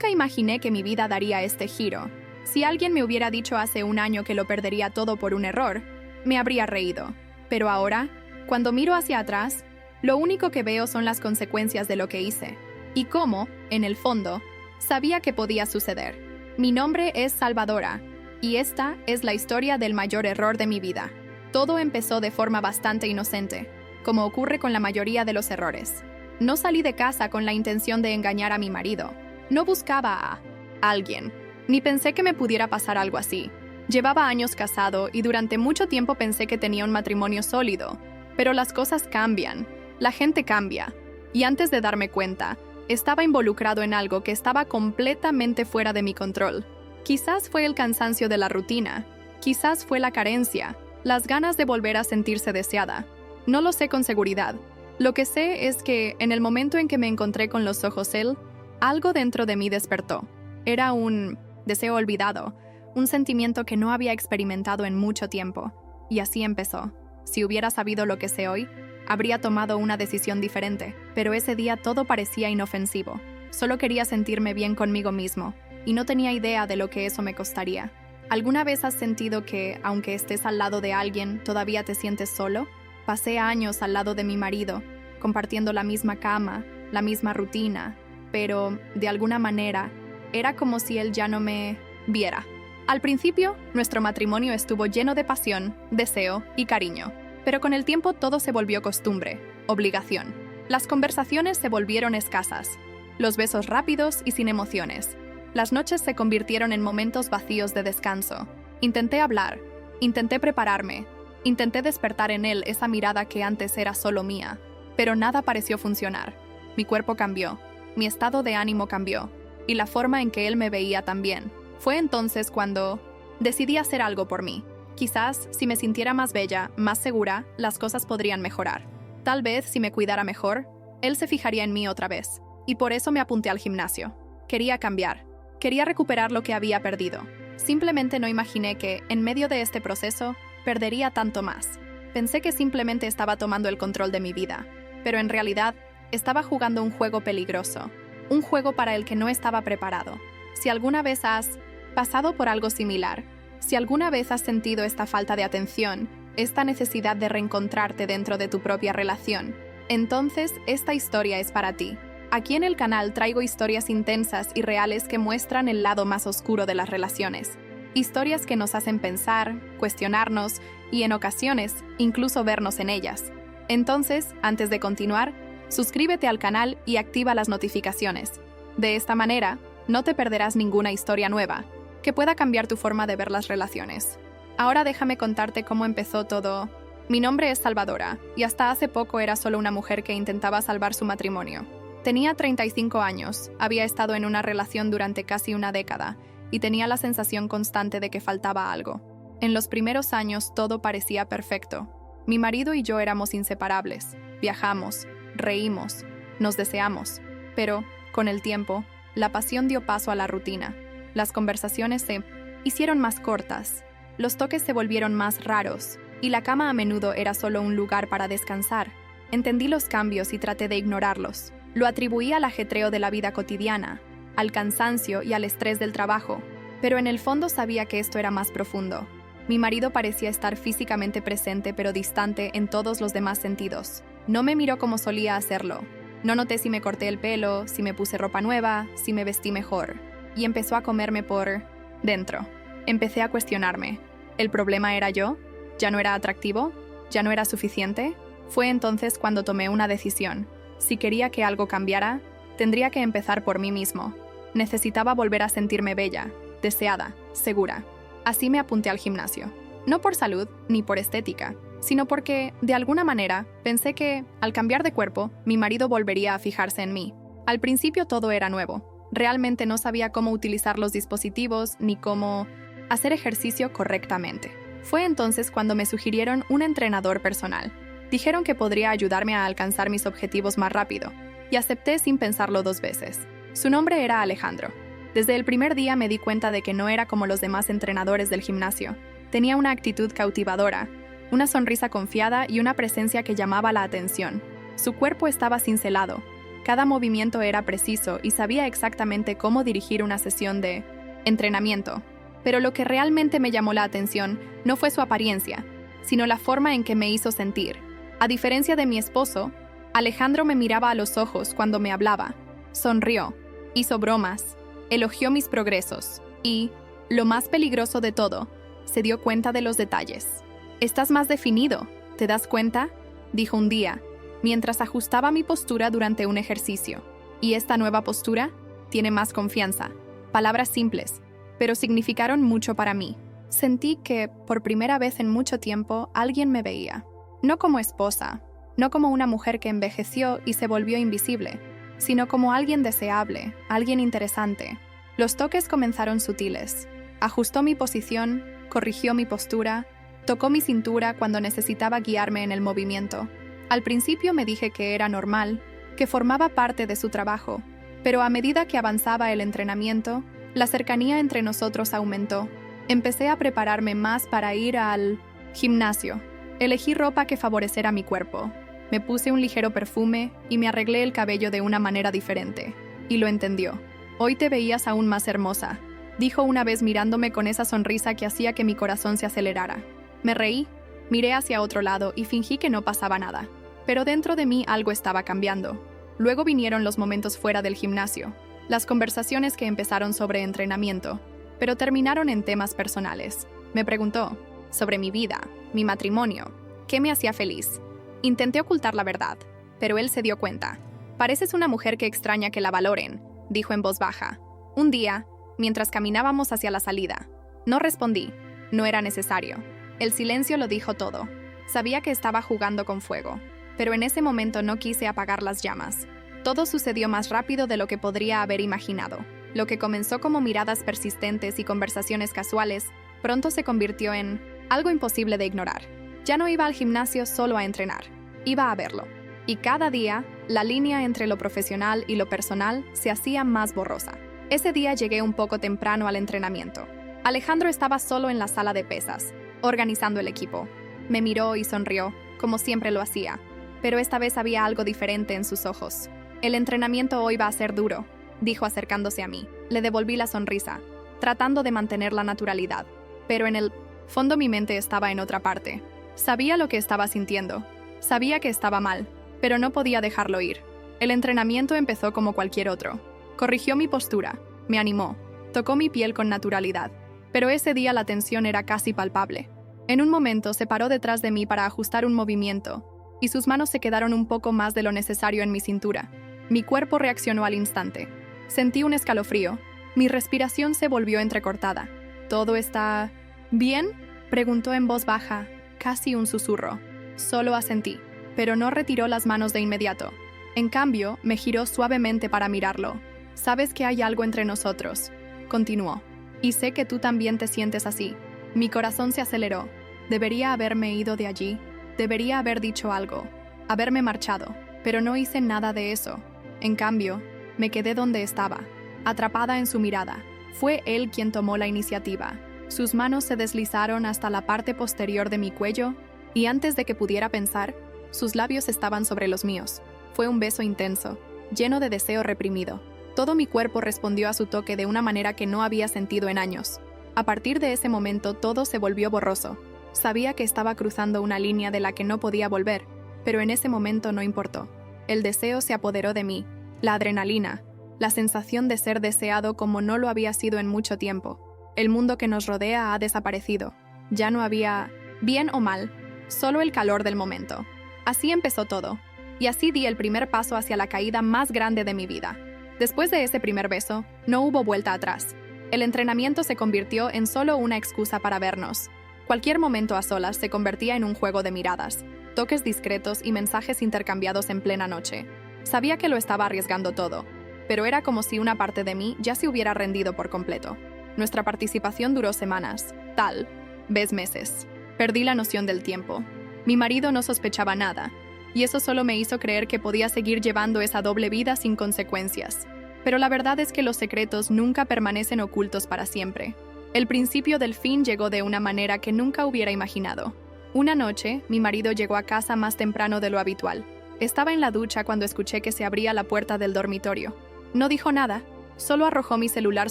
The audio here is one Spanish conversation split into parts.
Nunca imaginé que mi vida daría este giro. Si alguien me hubiera dicho hace un año que lo perdería todo por un error, me habría reído. Pero ahora, cuando miro hacia atrás, lo único que veo son las consecuencias de lo que hice. Y cómo, en el fondo, sabía que podía suceder. Mi nombre es Salvadora, y esta es la historia del mayor error de mi vida. Todo empezó de forma bastante inocente, como ocurre con la mayoría de los errores. No salí de casa con la intención de engañar a mi marido. No buscaba a alguien, ni pensé que me pudiera pasar algo así. Llevaba años casado y durante mucho tiempo pensé que tenía un matrimonio sólido. Pero las cosas cambian, la gente cambia, y antes de darme cuenta, estaba involucrado en algo que estaba completamente fuera de mi control. Quizás fue el cansancio de la rutina, quizás fue la carencia, las ganas de volver a sentirse deseada. No lo sé con seguridad. Lo que sé es que, en el momento en que me encontré con los ojos él, algo dentro de mí despertó. Era un deseo olvidado, un sentimiento que no había experimentado en mucho tiempo. Y así empezó. Si hubiera sabido lo que sé hoy, habría tomado una decisión diferente, pero ese día todo parecía inofensivo. Solo quería sentirme bien conmigo mismo, y no tenía idea de lo que eso me costaría. ¿Alguna vez has sentido que, aunque estés al lado de alguien, todavía te sientes solo? Pasé años al lado de mi marido, compartiendo la misma cama, la misma rutina, pero, de alguna manera, era como si él ya no me viera. Al principio, nuestro matrimonio estuvo lleno de pasión, deseo y cariño, pero con el tiempo todo se volvió costumbre, obligación. Las conversaciones se volvieron escasas, los besos rápidos y sin emociones. Las noches se convirtieron en momentos vacíos de descanso. Intenté hablar, intenté prepararme, intenté despertar en él esa mirada que antes era solo mía, pero nada pareció funcionar. Mi cuerpo cambió, mi estado de ánimo cambió, y la forma en que él me veía también. Fue entonces cuando decidí hacer algo por mí. Quizás, si me sintiera más bella, más segura, las cosas podrían mejorar. Tal vez, si me cuidara mejor, él se fijaría en mí otra vez. Y por eso me apunté al gimnasio. Quería cambiar. Quería recuperar lo que había perdido. Simplemente no imaginé que, en medio de este proceso, perdería tanto más. Pensé que simplemente estaba tomando el control de mi vida. Pero en realidad, estaba jugando un juego peligroso. Un juego para el que no estaba preparado. Si alguna vez has pasado por algo similar, si alguna vez has sentido esta falta de atención, esta necesidad de reencontrarte dentro de tu propia relación, entonces esta historia es para ti. Aquí en el canal traigo historias intensas y reales que muestran el lado más oscuro de las relaciones. Historias que nos hacen pensar, cuestionarnos y en ocasiones incluso vernos en ellas. Entonces, antes de continuar, suscríbete al canal y activa las notificaciones. De esta manera, no te perderás ninguna historia nueva que pueda cambiar tu forma de ver las relaciones. Ahora déjame contarte cómo empezó todo. Mi nombre es Salvadora, y hasta hace poco era solo una mujer que intentaba salvar su matrimonio. Tenía 35 años, había estado en una relación durante casi una década, y tenía la sensación constante de que faltaba algo. En los primeros años todo parecía perfecto. Mi marido y yo éramos inseparables. Viajamos, reímos, nos deseamos. Pero, con el tiempo, la pasión dio paso a la rutina. Las conversaciones se hicieron más cortas, los toques se volvieron más raros, y la cama a menudo era solo un lugar para descansar. Entendí los cambios y traté de ignorarlos. Lo atribuí al ajetreo de la vida cotidiana, al cansancio y al estrés del trabajo, pero en el fondo sabía que esto era más profundo. Mi marido parecía estar físicamente presente pero distante en todos los demás sentidos. No me miró como solía hacerlo. No noté si me corté el pelo, si me puse ropa nueva, si me vestí mejor. Y empezó a comerme por dentro. Empecé a cuestionarme. ¿El problema era yo? ¿Ya no era atractivo? ¿Ya no era suficiente? Fue entonces cuando tomé una decisión. Si quería que algo cambiara, tendría que empezar por mí mismo. Necesitaba volver a sentirme bella, deseada, segura. Así me apunté al gimnasio. No por salud ni por estética, sino porque, de alguna manera, pensé que, al cambiar de cuerpo, mi marido volvería a fijarse en mí. Al principio todo era nuevo. Realmente no sabía cómo utilizar los dispositivos ni cómo hacer ejercicio correctamente. Fue entonces cuando me sugirieron un entrenador personal. Dijeron que podría ayudarme a alcanzar mis objetivos más rápido, y acepté sin pensarlo 2 veces. Su nombre era Alejandro. Desde el primer día me di cuenta de que no era como los demás entrenadores del gimnasio. Tenía una actitud cautivadora, una sonrisa confiada y una presencia que llamaba la atención. Su cuerpo estaba cincelado, Cada movimiento era preciso y sabía exactamente cómo dirigir una sesión de entrenamiento. Pero lo que realmente me llamó la atención no fue su apariencia, sino la forma en que me hizo sentir. A diferencia de mi esposo, Alejandro me miraba a los ojos cuando me hablaba, sonrió, hizo bromas, elogió mis progresos y, lo más peligroso de todo, se dio cuenta de los detalles. «Estás más definido, ¿te das cuenta?», dijo un día, mientras ajustaba mi postura durante un ejercicio. «Y esta nueva postura tiene más confianza». Palabras simples, pero significaron mucho para mí. Sentí que, por primera vez en mucho tiempo, alguien me veía. No como esposa, no como una mujer que envejeció y se volvió invisible, sino como alguien deseable, alguien interesante. Los toques comenzaron sutiles. Ajustó mi posición, corrigió mi postura, tocó mi cintura cuando necesitaba guiarme en el movimiento. Al principio me dije que era normal, que formaba parte de su trabajo, pero a medida que avanzaba el entrenamiento, la cercanía entre nosotros aumentó. Empecé a prepararme más para ir al gimnasio. Elegí ropa que favoreciera mi cuerpo. Me puse un ligero perfume y me arreglé el cabello de una manera diferente. Y lo entendió. «Hoy te veías aún más hermosa», dijo una vez mirándome con esa sonrisa que hacía que mi corazón se acelerara. Me reí, miré hacia otro lado y fingí que no pasaba nada. Pero dentro de mí algo estaba cambiando. Luego vinieron los momentos fuera del gimnasio, las conversaciones que empezaron sobre entrenamiento, pero terminaron en temas personales. Me preguntó sobre mi vida, mi matrimonio, qué me hacía feliz. Intenté ocultar la verdad, pero él se dio cuenta. «Pareces una mujer que extraña que la valoren», dijo en voz baja. Un día, mientras caminábamos hacia la salida. No respondí, no era necesario. El silencio lo dijo todo. Sabía que estaba jugando con fuego, pero en ese momento no quise apagar las llamas. Todo sucedió más rápido de lo que podría haber imaginado. Lo que comenzó como miradas persistentes y conversaciones casuales, pronto se convirtió en algo imposible de ignorar. Ya no iba al gimnasio solo a entrenar, iba a verlo. Y cada día, la línea entre lo profesional y lo personal se hacía más borrosa. Ese día llegué un poco temprano al entrenamiento. Alejandro estaba solo en la sala de pesas, organizando el equipo. Me miró y sonrió, como siempre lo hacía, pero esta vez había algo diferente en sus ojos. «El entrenamiento hoy va a ser duro», dijo acercándose a mí. Le devolví la sonrisa, tratando de mantener la naturalidad, pero en el fondo mi mente estaba en otra parte. Sabía lo que estaba sintiendo, sabía que estaba mal, pero no podía dejarlo ir. El entrenamiento empezó como cualquier otro. Corrigió mi postura, me animó, tocó mi piel con naturalidad, pero ese día la tensión era casi palpable. En un momento se paró detrás de mí para ajustar un movimiento, y sus manos se quedaron un poco más de lo necesario en mi cintura. Mi cuerpo reaccionó al instante. Sentí un escalofrío. Mi respiración se volvió entrecortada. «¿Todo está bien?», preguntó en voz baja, casi un susurro. Solo asentí, pero no retiró las manos de inmediato. En cambio, me giró suavemente para mirarlo. «Sabes que hay algo entre nosotros», continuó. «Y sé que tú también te sientes así». Mi corazón se aceleró. Debería haberme ido de allí. Debería haber dicho algo. Haberme marchado. Pero no hice nada de eso. En cambio, me quedé donde estaba, atrapada en su mirada. Fue él quien tomó la iniciativa. Sus manos se deslizaron hasta la parte posterior de mi cuello, y antes de que pudiera pensar, sus labios estaban sobre los míos. Fue un beso intenso, lleno de deseo reprimido. Todo mi cuerpo respondió a su toque de una manera que no había sentido en años. A partir de ese momento todo se volvió borroso. Sabía que estaba cruzando una línea de la que no podía volver, pero en ese momento no importó. El deseo se apoderó de mí, la adrenalina, la sensación de ser deseado como no lo había sido en mucho tiempo. El mundo que nos rodea ha desaparecido. Ya no había bien o mal, solo el calor del momento. Así empezó todo, y así di el primer paso hacia la caída más grande de mi vida. Después de ese primer beso, no hubo vuelta atrás. El entrenamiento se convirtió en solo una excusa para vernos. Cualquier momento a solas se convertía en un juego de miradas, toques discretos y mensajes intercambiados en plena noche. Sabía que lo estaba arriesgando todo, pero era como si una parte de mí ya se hubiera rendido por completo. Nuestra participación duró semanas, tal vez meses. Perdí la noción del tiempo. Mi marido no sospechaba nada, y eso solo me hizo creer que podía seguir llevando esa doble vida sin consecuencias. Pero la verdad es que los secretos nunca permanecen ocultos para siempre. El principio del fin llegó de una manera que nunca hubiera imaginado. Una noche, mi marido llegó a casa más temprano de lo habitual. Estaba en la ducha cuando escuché que se abría la puerta del dormitorio. No dijo nada, solo arrojó mi celular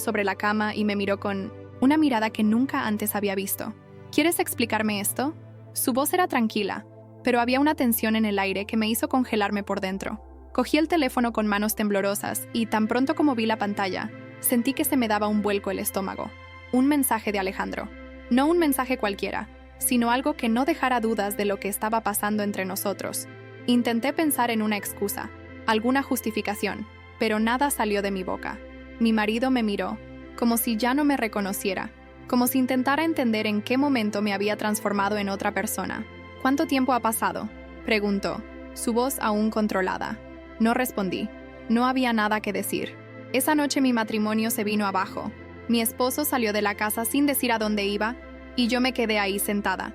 sobre la cama y me miró con una mirada que nunca antes había visto. ¿Quieres explicarme esto? Su voz era tranquila, pero había una tensión en el aire que me hizo congelarme por dentro. Cogí el teléfono con manos temblorosas y tan pronto como vi la pantalla, sentí que se me daba un vuelco el estómago. Un mensaje de Alejandro. No un mensaje cualquiera, sino algo que no dejara dudas de lo que estaba pasando entre nosotros. Intenté pensar en una excusa, alguna justificación, pero nada salió de mi boca. Mi marido me miró, como si ya no me reconociera, como si intentara entender en qué momento me había transformado en otra persona. ¿Cuánto tiempo ha pasado?, preguntó, su voz aún controlada. No respondí. No había nada que decir. Esa noche mi matrimonio se vino abajo. Mi esposo salió de la casa sin decir a dónde iba, y yo me quedé ahí sentada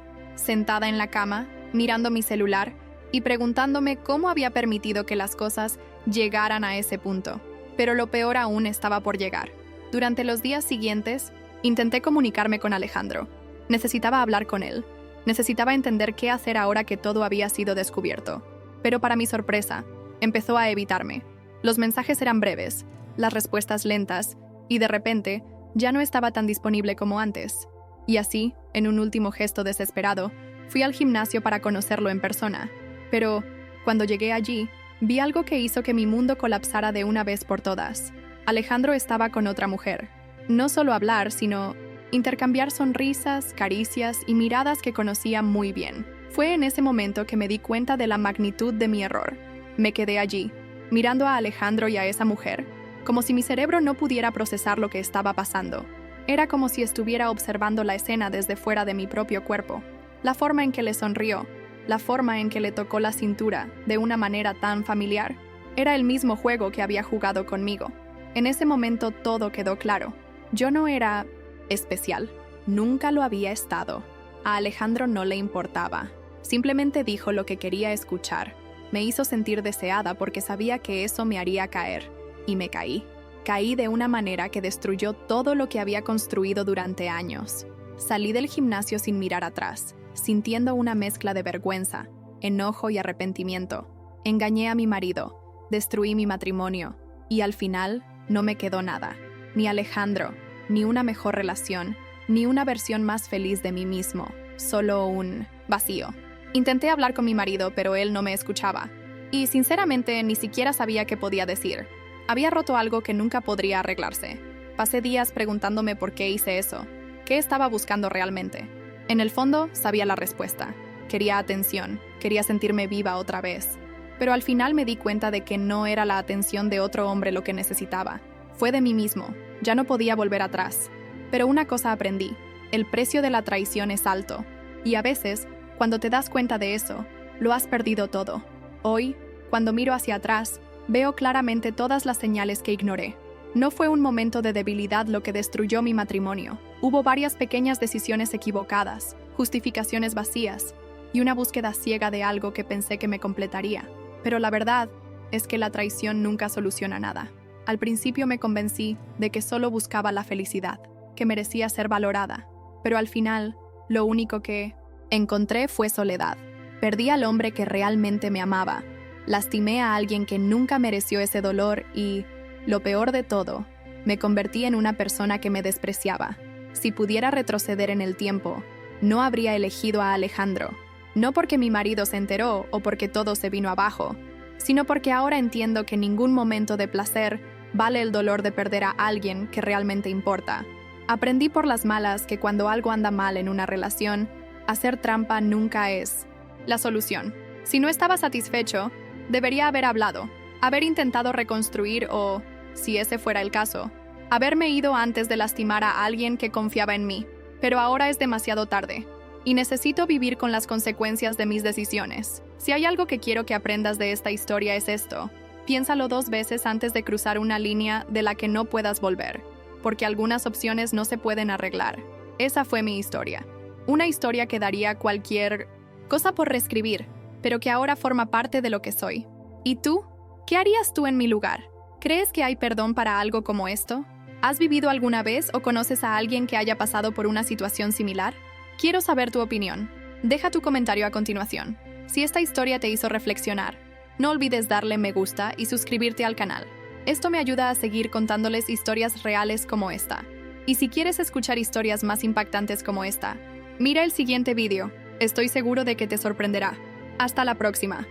en la cama, mirando mi celular y preguntándome cómo había permitido que las cosas llegaran a ese punto. Pero lo peor aún estaba por llegar. Durante los días siguientes, intenté comunicarme con Alejandro. Necesitaba hablar con él. Necesitaba entender qué hacer ahora que todo había sido descubierto. Pero para mi sorpresa, empezó a evitarme. Los mensajes eran breves, las respuestas lentas, y de repente, ya no estaba tan disponible como antes. Y así, en un último gesto desesperado, fui al gimnasio para conocerlo en persona. Pero, cuando llegué allí, vi algo que hizo que mi mundo colapsara de una vez por todas. Alejandro estaba con otra mujer. No solo hablar, sino intercambiar sonrisas, caricias y miradas que conocía muy bien. Fue en ese momento que me di cuenta de la magnitud de mi error. Me quedé allí, mirando a Alejandro y a esa mujer, como si mi cerebro no pudiera procesar lo que estaba pasando. Era como si estuviera observando la escena desde fuera de mi propio cuerpo. La forma en que le sonrió, la forma en que le tocó la cintura de una manera tan familiar, era el mismo juego que había jugado conmigo. En ese momento todo quedó claro. Yo no era especial. Nunca lo había estado. A Alejandro no le importaba. Simplemente dijo lo que quería escuchar. Me hizo sentir deseada porque sabía que eso me haría caer. Y me caí. Caí de una manera que destruyó todo lo que había construido durante años. Salí del gimnasio sin mirar atrás, sintiendo una mezcla de vergüenza, enojo y arrepentimiento. Engañé a mi marido, destruí mi matrimonio, y al final no me quedó nada. Ni Alejandro, ni una mejor relación, ni una versión más feliz de mí mismo. Solo un vacío. Intenté hablar con mi marido, pero él no me escuchaba. Y sinceramente ni siquiera sabía qué podía decir. Había roto algo que nunca podría arreglarse. Pasé días preguntándome por qué hice eso. ¿Qué estaba buscando realmente? En el fondo, sabía la respuesta. Quería atención, quería sentirme viva otra vez. Pero al final me di cuenta de que no era la atención de otro hombre lo que necesitaba. Fue de mí mismo. Ya no podía volver atrás. Pero una cosa aprendí. El precio de la traición es alto. Y a veces, cuando te das cuenta de eso, lo has perdido todo. Hoy, cuando miro hacia atrás, veo claramente todas las señales que ignoré. No fue un momento de debilidad lo que destruyó mi matrimonio. Hubo varias pequeñas decisiones equivocadas, justificaciones vacías y una búsqueda ciega de algo que pensé que me completaría. Pero la verdad es que la traición nunca soluciona nada. Al principio me convencí de que solo buscaba la felicidad, que merecía ser valorada. Pero al final, lo único que encontré fue soledad. Perdí al hombre que realmente me amaba. Lastimé a alguien que nunca mereció ese dolor y, lo peor de todo, me convertí en una persona que me despreciaba. Si pudiera retroceder en el tiempo, no habría elegido a Alejandro. No porque mi marido se enteró o porque todo se vino abajo, sino porque ahora entiendo que ningún momento de placer vale el dolor de perder a alguien que realmente importa. Aprendí por las malas que cuando algo anda mal en una relación, hacer trampa nunca es la solución. Si no estaba satisfecho, debería haber hablado, haber intentado reconstruir o, si ese fuera el caso, haberme ido antes de lastimar a alguien que confiaba en mí. Pero ahora es demasiado tarde, y necesito vivir con las consecuencias de mis decisiones. Si hay algo que quiero que aprendas de esta historia es esto. Piénsalo 2 veces antes de cruzar una línea de la que no puedas volver, porque algunas opciones no se pueden arreglar. Esa fue mi historia. Una historia que daría cualquier cosa por reescribir, pero que ahora forma parte de lo que soy. ¿Y tú? ¿Qué harías tú en mi lugar? ¿Crees que hay perdón para algo como esto? ¿Has vivido alguna vez o conoces a alguien que haya pasado por una situación similar? Quiero saber tu opinión. Deja tu comentario a continuación. Si esta historia te hizo reflexionar, No olvides darle me gusta y suscribirte al canal. Esto me ayuda a seguir contándoles historias reales como esta. Y si quieres escuchar historias más impactantes como esta, mira el siguiente vídeo. Estoy seguro de que te sorprenderá. Hasta la próxima.